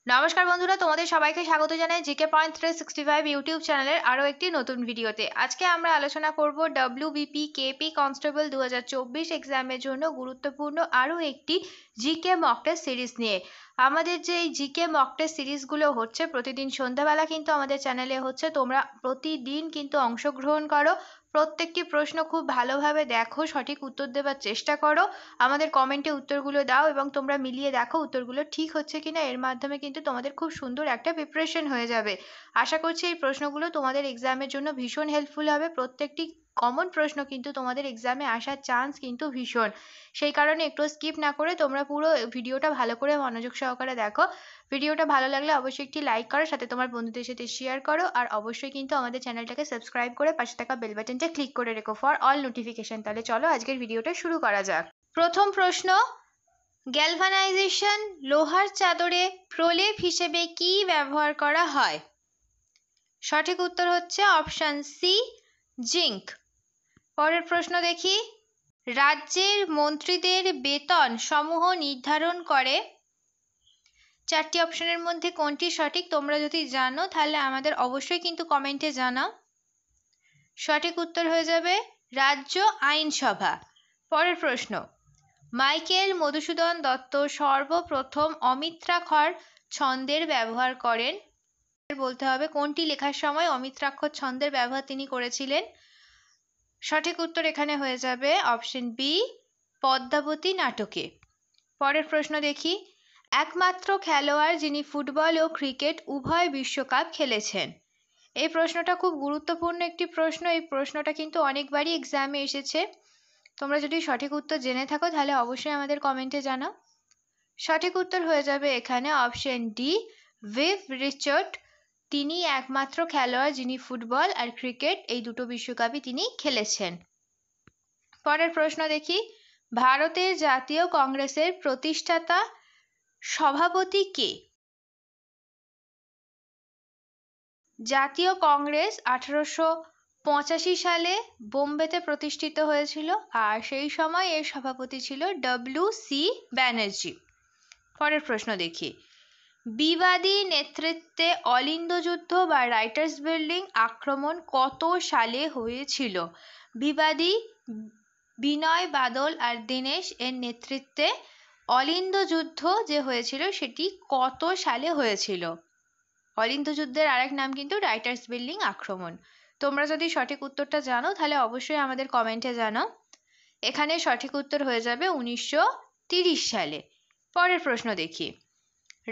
নমস্কার বন্ধুরা, তোমাদের সবাইকে স্বাগত জানাই জিকে পয়েন্ট 365 ইউটিউব চ্যানেলের আরও একটি নতুন ভিডিওতে। আজকে আমরা আলোচনা করব ডব্লিউবিপি কেপি কনস্টেবল 2024 এক্সামের জন্য গুরুত্বপূর্ণ আরও একটি জিকে মক টেস্ট সিরিজ নিয়ে। আমাদের যে এই জিকে মক টেস্ট সিরিজগুলো হচ্ছে প্রতিদিন সন্ধ্যাবেলা কিন্তু আমাদের চ্যানেলে হচ্ছে, তোমরা প্রতিদিন কিন্তু অংশগ্রহণ করো, প্রত্যেকটি প্রশ্ন খুব ভালোভাবে দেখো, সঠিক উত্তর দেওয়ার চেষ্টা করো, আমাদের কমেন্টে উত্তরগুলো দাও এবং তোমরা মিলিয়ে দেখো উত্তরগুলো ঠিক হচ্ছে কিনা। এর মাধ্যমে কিন্তু তোমাদের খুব সুন্দর একটা প্রিপারেশন হয়ে যাবে। আশা করছি এই প্রশ্নগুলো তোমাদের এক্সামের জন্য ভীষণ হেল্পফুল হবে। প্রত্যেকটি কমন প্রশ্ন কিন্তু তোমাদের এক্সামে আসার চান্স কিন্তু ভীষণ, সেই কারণে একটু স্কিপ না করে তোমরা পুরো ভিডিওটা ভালো করে মনোযোগ সহকারে দেখো। ভিডিওটা ভালো লাগলে অবশ্যই একটি লাইক করো, সাথে তোমার বন্ধুদের সাথে শেয়ার করো, আর অবশ্যই কিন্তু আমাদের চ্যানেলটাকে সাবস্ক্রাইব করে পাশে থাকা বেল বাটনটা ক্লিক করে রেখো ফর অল নোটিফিকেশন। তাহলে চলো আজকের ভিডিওটা শুরু করা যাক। প্রথম প্রশ্ন, গ্যালভানাইজেশন লোহার চাদরে প্রলেপ হিসেবে কি ব্যবহার করা হয়? সঠিক উত্তর হচ্ছে অপশন সি, জিঙ্ক। পরের প্রশ্ন দেখি, রাজ্যের মন্ত্রীদের বেতন সমূহ নির্ধারণ করে। চারটি অপশনের মধ্যে কোনটি সঠিক? তোমরা যদি জানো তাহলে আমাদের অবশ্যই কিন্তু কমেন্টে জানাও। সঠিক উত্তর হয়ে যাবে রাজ্য আইনসভা। পরের প্রশ্ন, মাইকেল মধুসূদন দত্ত সর্বপ্রথম অমিত্রাক্ষর ছন্দের ব্যবহার করেন। বলতে হবে কোনটি লেখার সময় অমিত্রাক্ষর ছন্দের ব্যবহার তিনি করেছিলেন। সঠিক উত্তর এখানে হয়ে যাবে অপশন বি, পদ্মাবতী নাটকে। পরের প্রশ্ন দেখি, একমাত্র খেলোয়াড় যিনি ফুটবল ও ক্রিকেট উভয় বিশ্বকাপ খেলেছেন। এই প্রশ্নটা খুব গুরুত্বপূর্ণ একটি প্রশ্ন। এই প্রশ্নটা কিন্তু অনেকবারই এক্সামে এসেছে। তোমরা যদি সঠিক উত্তর জেনে থাকো তাহলে অবশ্যই আমাদের কমেন্টে জানাও। সঠিক উত্তর হয়ে যাবে এখানে অপশন ডি, ভিভ রিচার্ড। তিনি একমাত্র খেলোয়াড় যিনি ফুটবল আর ক্রিকেট এই দুটো বিশ্বকাপই তিনি খেলেছেন। পরের প্রশ্ন দেখি, ভারতের জাতীয় কংগ্রেসের প্রতিষ্ঠাতা সভাপতি কে? জাতীয় কংগ্রেস 1885 সালে বোম্বেতে প্রতিষ্ঠিত হয়েছিল, আর সেই সময় এর সভাপতি ছিল ডব্লিউ.সি. ব্যানার্জি। পরের প্রশ্ন দেখি, বিবাদী নেতৃত্বে অলিন্দ যুদ্ধ বা রাইটার্স বিল্ডিং আক্রমণ কত সালে হয়েছিল? বিবাদী বিনয় বাদল আর দীনেশ এর নেতৃত্বে অলিন্দ যুদ্ধ যে হয়েছিল সেটি কত সালে হয়েছিল? অলিন্দ যুদ্ধের আরেক নাম কিন্তু রাইটার্স বিল্ডিং আক্রমণ। তোমরা যদি সঠিক উত্তরটা জানো তাহলে অবশ্যই আমাদের কমেন্টে জানাও। এখানে সঠিক উত্তর হয়ে যাবে 1930 সালে। পরের প্রশ্ন দেখি,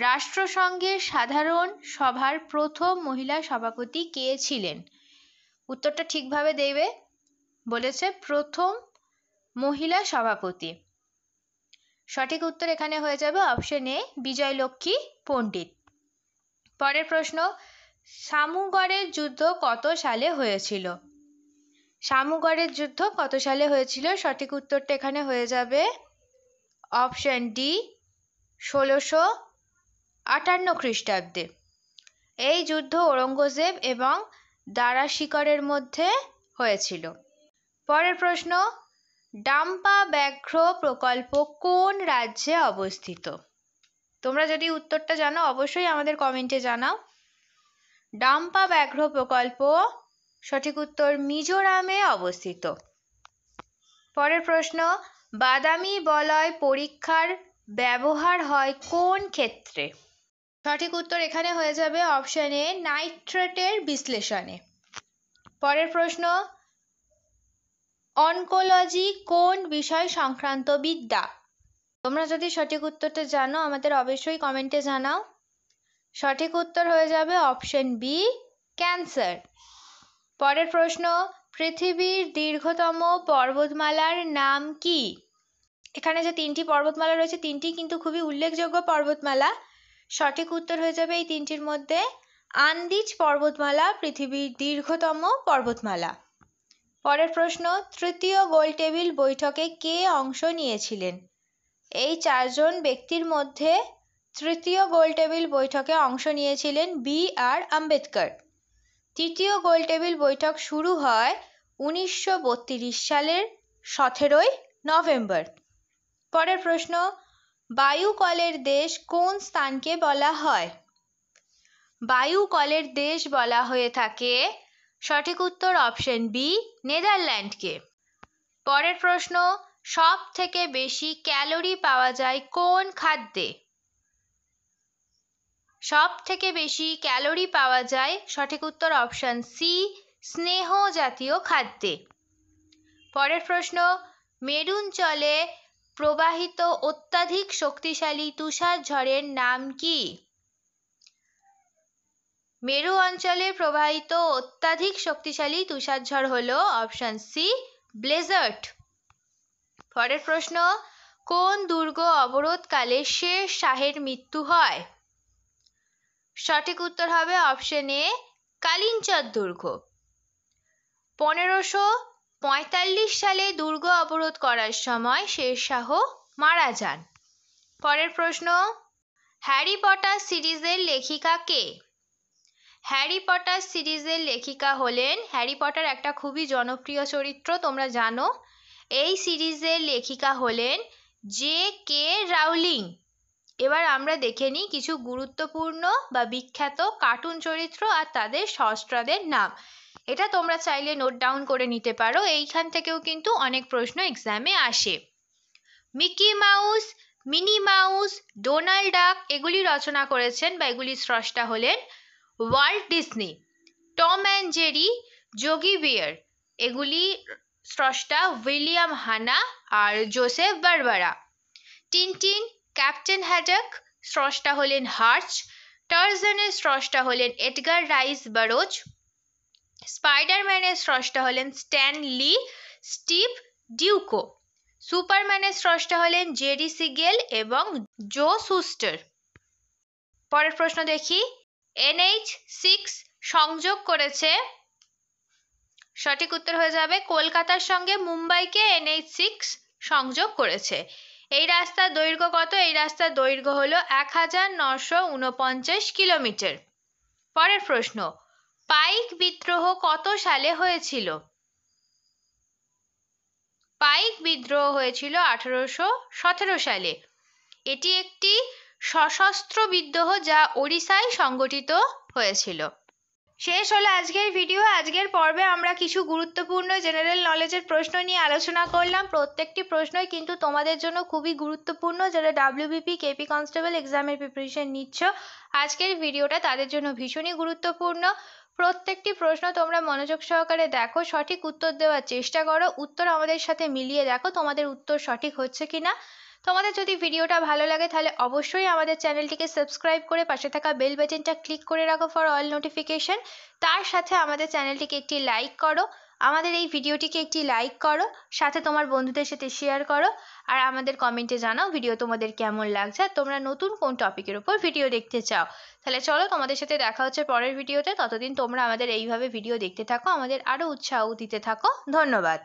রাষ্ট্রসংঘের সাধারণ সভার প্রথম মহিলা সভাপতি কে ছিলেন? উত্তরটা ঠিকভাবে দেবে, বলেছে প্রথম মহিলা সভাপতি। সঠিক উত্তর এখানে হয়ে যাবে অপশন এ, বিজয়লক্ষ্মী পণ্ডিত। পরের প্রশ্ন, সামুগড়ের যুদ্ধ কত সালে হয়েছিল? সামুগড়ের যুদ্ধ কত সালে হয়েছিল? সঠিক উত্তরটা এখানে হয়ে যাবে অপশন ডি, 1658 খ্রিস্টাব্দে। এই যুদ্ধ ঔরঙ্গজেব এবং দারা শিকরের মধ্যে হয়েছিল। পরের প্রশ্ন, ডাম্পা ব্যাঘ্র প্রকল্প কোন রাজ্যে অবস্থিত? তোমরা যদি উত্তরটা জানো অবশ্যই আমাদের কমেন্টে জানাও। ডাম্পা ব্যাঘ্র প্রকল্প সঠিক উত্তর মিজোরামে অবস্থিত। পরের প্রশ্ন, বাদামি বলয় পরীক্ষার ব্যবহার হয় কোন ক্ষেত্রে? সঠিক উত্তর এখানে হয়ে যাবে অপশন এ, নাইট্রেটের বিশ্লেষণে। পরের প্রশ্ন, অনকোলজি কোন বিষয় সংক্রান্ত বিদ্যা? তোমরা যদি সঠিক উত্তরটা জানো আমাদের অবশ্যই কমেন্টে জানাও। সঠিক উত্তর হয়ে যাবে অপশন বি, ক্যান্সার। পরের প্রশ্ন, পৃথিবীর দীর্ঘতম পর্বতমালার নাম কি? এখানে যে তিনটি পর্বতমালা রয়েছে তিনটি কিন্তু খুবই উল্লেখযোগ্য পর্বতমালা। সঠিক উত্তর হয়ে যাবে এই তিনটির মধ্যে আন্দিজ পর্বতমালা পৃথিবীর দীর্ঘতম পর্বতমালা। পরের প্রশ্ন, তৃতীয় গোলটেবিল বৈঠকে কে অংশ নিয়েছিলেন? এই চারজন ব্যক্তির মধ্যে তৃতীয় গোলটেবিল বৈঠকে অংশ নিয়েছিলেন বি আর আম্বেদকর। তৃতীয় গোলটেবিল বৈঠক শুরু হয় 1932 সালের 17 নভেম্বর। পরের প্রশ্ন, বায়ু কলের দেশ কোন স্থানকে বলা হয়? বায়ু কলের দেশ বলা হয়ে থাকে, সঠিক উত্তর অপশন বি, নেদারল্যান্ডকে। পরের প্রশ্ন, সব থেকে বেশি ক্যালোরি পাওয়া যায় কোন খাদ্যে? সব থেকে বেশি ক্যালোরি পাওয়া যায়, সঠিক উত্তর অপশন সি, স্নেহ জাতীয় খাদ্যে। পরের প্রশ্ন, মেরুঞ্চলে প্রবাহিত অত্যাধিক শক্তিশালী তুষার ঝড়ের নাম কি? মেরু অঞ্চলে প্রবাহিত অত্যাধিক শক্তিশালী তুষারঝড় হলো অপশন সি, ব্লেজার্ড। পরের প্রশ্ন, কোন দুর্গ অবরোধকালে শের শাহের মৃত্যু হয়? সঠিক উত্তর হবে অপশন এ, কালিঞ্চর দুর্গ। 1545 সালে দুর্গ অবরোধ করার সময় শের শাহ মারা যান। পরের প্রশ্ন, হ্যারি পটার সিরিজের লেখিকা কে? হ্যারি পটার সিরিজের লেখিকা হলেন, হ্যারি পটার একটা খুবই জনপ্রিয় চরিত্র, তোমরা জানো। এই সিরিজের লেখিকা হলেন জে.কে. রাউলিং। এবার আমরা দেখে নিই কিছু গুরুত্বপূর্ণ বা বিখ্যাত কার্টুন চরিত্র আর তাদের সহস্রাদের নাম। এটা তোমরা চাইলে নোট ডাউন করে নিতে পারো, এইখান থেকেও কিন্তু অনেক প্রশ্ন এক্সামে আসে। Mickey Mouse, Minnie Mouse, Donald Duck এগুলি রচনা করেছেন বা এগুলির স্রষ্টা হলেন Walt Disney. Tom and Jerry, Yogi Bear এগুলি স্রষ্টা উইলিয়াম হানা আর Joseph Barbera. Tintin, captain Haddock স্রষ্টা হলেন হার্চ। টারজানের স্রষ্টা হলেন এডগার রাইস বারোজ। স্পাইডারম্যানের স্রষ্টা হলেন স্ট্যান লি স্টিভ ডিউকো। সুপারম্যানের স্রষ্টা হলেন জেরি সিগেল এবং জো সুস্টার। পরের প্রশ্ন দেখি, NH6 সংযোগ করেছে, সঠিক উত্তর হয়ে যাবে কলকাতার সঙ্গে মুম্বাইকে NH6 সংযোগ করেছে। এই রাস্তার দৈর্ঘ্য কত? এই রাস্তার দৈর্ঘ্য হলো 1949 কিলোমিটার। পরের প্রশ্ন, পাইক বিদ্রোহ কত সালে হয়েছিল? পাইক বিদ্রোহ হয়েছিল 1817 সালে। এটি একটি সশস্ত্র বিদ্রোহ যা ওড়িশায় সংগঠিত হয়েছিল। শেষ হলো আজকের ভিডিও। আজকের পর্বে আমরা কিছু গুরুত্বপূর্ণ জেনারেল নলেজের প্রশ্ন নিয়ে আলোচনা করলাম। প্রত্যেকটি প্রশ্নই কিন্তু তোমাদের জন্য খুবই গুরুত্বপূর্ণ, যারা WBP কেপি কনস্টেবল এক্সামের প্রিপারেশন নিচ্ছ। আজকের ভিডিওটা তাদের জন্য ভীষণই গুরুত্বপূর্ণ। প্রত্যেকটি প্রশ্ন তোমরা মনোযোগ সহকারে দেখো, সঠিক উত্তর দেওয়ার চেষ্টা করো, উত্তর আমাদের সাথে মিলিয়ে দেখো তোমাদের উত্তর সঠিক হচ্ছে কিনা। তোমাদের যদি ভিডিওটা ভালো লাগে তাহলে অবশ্যই আমাদের চ্যানেলটিকে সাবস্ক্রাইব করে পাশে থাকা বেল বাটনটা ক্লিক করে রাখো ফর অল নোটিফিকেশন। তার সাথে আমাদের চ্যানেলটিকে একটি লাইক করো, আমাদের এই ভিডিওটিকে একটি লাইক করো, সাথে তোমার বন্ধুদের সাথে শেয়ার করো, আর আমাদের কমেন্টে জানাও ভিডিও তোমাদের কেমন লাগছে আর তোমরা নতুন কোন টপিকের উপর ভিডিও দেখতে চাও। তাহলে চলো, তোমাদের সাথে দেখা হচ্ছে পরের ভিডিওতে। ততদিন তোমরা আমাদের এইভাবে ভিডিও দেখতে থাকো, আমাদের আরো উৎসাহ দিতে থাকো। ধন্যবাদ।